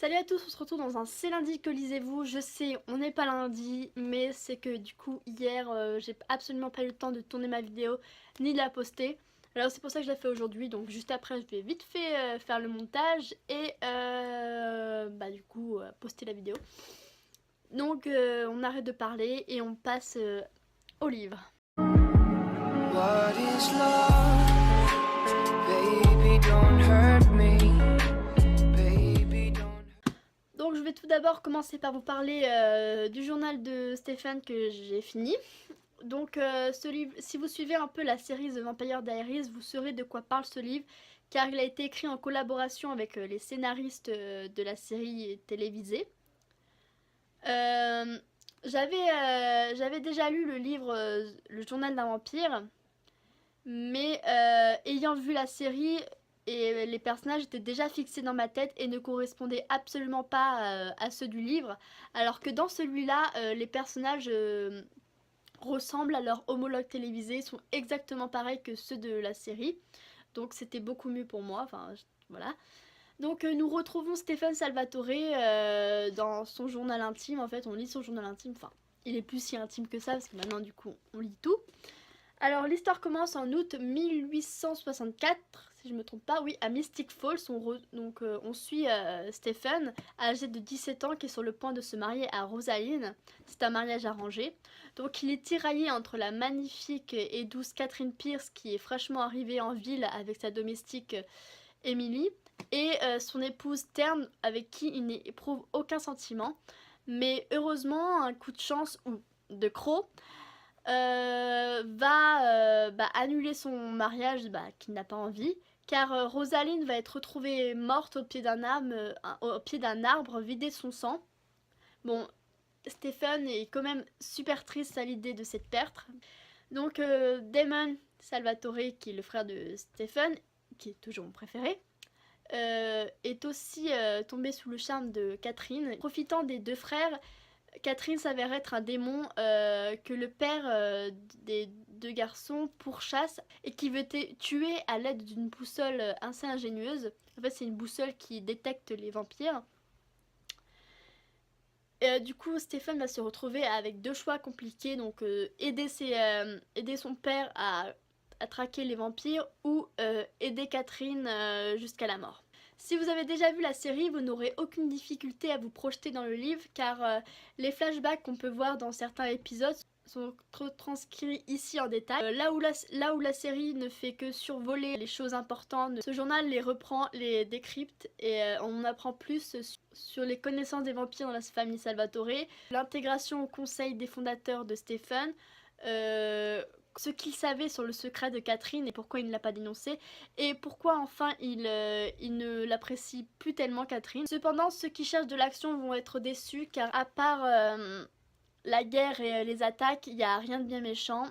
Salut à tous, on se retrouve dans un C'est lundi que lisez-vous. Je sais, on n'est pas lundi, mais c'est que du coup hier j'ai absolument pas eu le temps de tourner ma vidéo ni de la poster. Alors c'est pour ça que je la fais aujourd'hui, donc juste après je vais vite fait faire le montage et du coup poster la vidéo. Donc on arrête de parler et on passe au livre. What is love? Baby, don't hurt me. Donc je vais tout d'abord commencer par vous parler du journal de Stephen que j'ai fini. Donc ce livre, si vous suivez un peu la série The Vampire Diaries, vous saurez de quoi parle ce livre, car il a été écrit en collaboration avec les scénaristes de la série télévisée. J'avais déjà lu le livre Le journal d'un vampire, mais ayant vu la série, et les personnages étaient déjà fixés dans ma tête et ne correspondaient absolument pas à ceux du livre, alors que dans celui-là, les personnages ressemblent à leur homologue télévisé, sont exactement pareils que ceux de la série, donc c'était beaucoup mieux pour moi, enfin voilà. Donc nous retrouvons Stéphane Salvatore dans son journal intime, en fait on lit son journal intime, enfin il est plus si intime que ça parce que maintenant du coup on lit tout. Alors l'histoire commence en août 1864, si je me trompe pas, oui, à Mystic Falls. On suit Stephen, âgé de 17 ans, qui est sur le point de se marier à Rosaline. C'est un mariage arrangé. Donc il est tiraillé entre la magnifique et douce Catherine Pierce, qui est fraîchement arrivée en ville avec sa domestique Emily, et son épouse Terne, avec qui il n'éprouve aucun sentiment. Mais heureusement, un coup de chance, ou de croc, va annuler son mariage qu'il n'a pas envie, car Rosaline va être retrouvée morte au pied d'un arbre vidé de son sang. Bon, Stephen est quand même super triste à l'idée de cette perte. Donc Damon Salvatore, qui est le frère de Stephen, qui est toujours mon préféré, est aussi tombé sous le charme de Catherine. Profitant des deux frères, Catherine s'avère être un démon que le père des deux garçons pourchasse et qui veut tuer à l'aide d'une boussole assez ingénieuse. En fait, c'est une boussole qui détecte les vampires. Du coup, Stéphane va se retrouver avec deux choix compliqués, donc aider son père à traquer les vampires ou aider Catherine jusqu'à la mort. Si vous avez déjà vu la série, vous n'aurez aucune difficulté à vous projeter dans le livre, car les flashbacks qu'on peut voir dans certains épisodes sont transcrits ici en détail. Là où la série ne fait que survoler les choses importantes, ce journal les reprend, les décrypte, et on apprend plus sur les connaissances des vampires dans la famille Salvatore, l'intégration au conseil des fondateurs de Stephen, ce qu'il savait sur le secret de Catherine et pourquoi il ne l'a pas dénoncé, et pourquoi enfin il ne l'apprécie plus tellement, Catherine. Cependant, ceux qui cherchent de l'action vont être déçus, car à part la guerre et les attaques, il n'y a rien de bien méchant.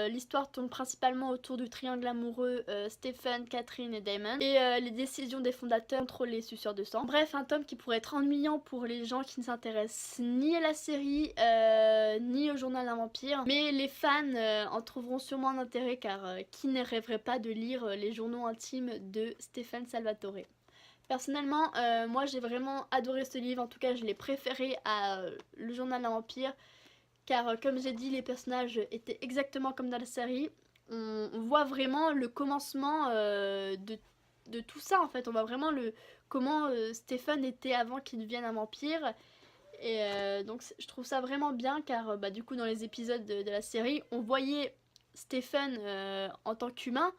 L'histoire tourne principalement autour du triangle amoureux Stephen, Catherine et Damon, et les décisions des fondateurs contre les suceurs de sang. Bref, un tome qui pourrait être ennuyant pour les gens qui ne s'intéressent ni à la série ni au journal d'un vampire, mais les fans en trouveront sûrement un intérêt, car qui ne rêverait pas de lire les journaux intimes de Stephen Salvatore. Personnellement, moi j'ai vraiment adoré ce livre, en tout cas je l'ai préféré à Le journal d'un vampire, car comme j'ai dit, les personnages étaient exactement comme dans la série. On voit vraiment le commencement de tout ça, en fait. On voit vraiment comment Stephen était avant qu'il devienne un vampire. Et donc je trouve ça vraiment bien, car du coup dans les épisodes de la série, on voyait Stephen en tant qu'humain,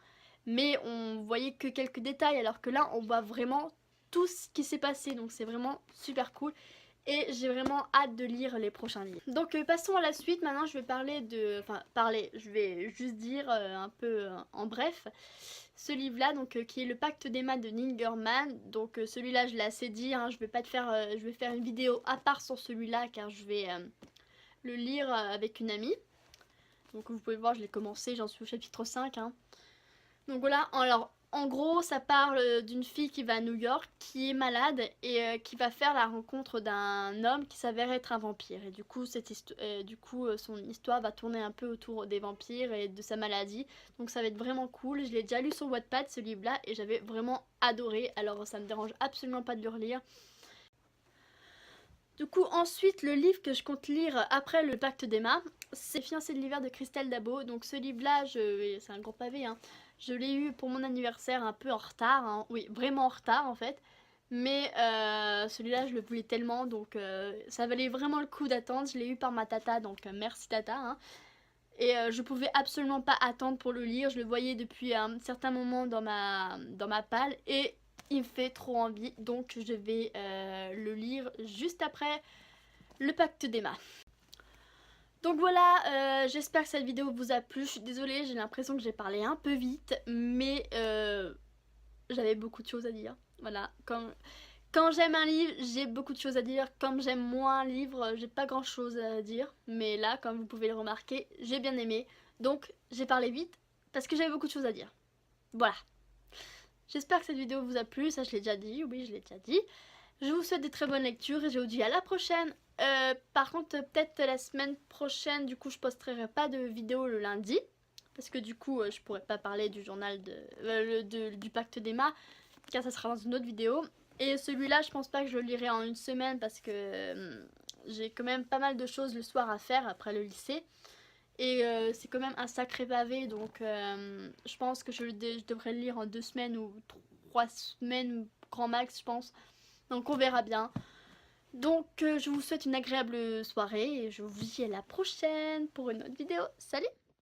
mais on voyait que quelques détails, alors que là on voit vraiment tout ce qui s'est passé, donc c'est vraiment super cool. Et j'ai vraiment hâte de lire les prochains livres. Donc passons à la suite. Maintenant je vais je vais juste dire un peu en bref ce livre là, donc qui est Le Pacte d'Emma de Neil Gaiman. Donc celui-là je l'ai assez dit, hein, je vais faire une vidéo à part sur celui-là, car je vais le lire avec une amie. Donc vous pouvez voir, je l'ai commencé, j'en suis au chapitre 5, hein. Donc voilà, alors en gros ça parle d'une fille qui va à New York, qui est malade, et qui va faire la rencontre d'un homme qui s'avère être un vampire. Et du coup, son histoire va tourner un peu autour des vampires et de sa maladie. Donc ça va être vraiment cool. Je l'ai déjà lu sur Wattpad, ce livre là, et j'avais vraiment adoré. Alors ça me dérange absolument pas de le relire. Du coup, ensuite, le livre que je compte lire après le Pacte d'Emma, c'est Fiancée de l'hiver de Christelle Dabo. Donc ce livre-là, c'est un gros pavé, hein. Je l'ai eu pour mon anniversaire un peu en retard, hein. Oui, vraiment en retard en fait. Mais celui-là, je le voulais tellement, donc ça valait vraiment le coup d'attendre. Je l'ai eu par ma tata, donc merci tata, hein. Et je pouvais absolument pas attendre pour le lire. Je le voyais depuis un certain moment dans ma palle et il me fait trop envie. Donc je vais le lire juste après le Pacte d'Emma. Donc voilà, j'espère que cette vidéo vous a plu. Je suis désolée, j'ai l'impression que j'ai parlé un peu vite, mais j'avais beaucoup de choses à dire. Voilà, quand j'aime un livre, j'ai beaucoup de choses à dire. Quand j'aime moins un livre, j'ai pas grand chose à dire. Mais là, comme vous pouvez le remarquer, j'ai bien aimé. Donc, j'ai parlé vite parce que j'avais beaucoup de choses à dire. Voilà. J'espère que cette vidéo vous a plu. Ça, je l'ai déjà dit. Oui, je l'ai déjà dit. Je vous souhaite des très bonnes lectures et je vous dis à la prochaine. Par contre, peut-être la semaine prochaine, du coup, je posterai pas de vidéo le lundi. Parce que du coup, je pourrais pas parler du journal du Pacte d'Emma. Car ça sera dans une autre vidéo. Et celui-là, je pense pas que je le lirai en une semaine parce que j'ai quand même pas mal de choses le soir à faire après le lycée. Et c'est quand même un sacré pavé, donc je pense que je devrais le lire en 2 semaines ou 3 semaines, grand max, je pense. Donc on verra bien. Donc je vous souhaite une agréable soirée et je vous dis à la prochaine pour une autre vidéo. Salut!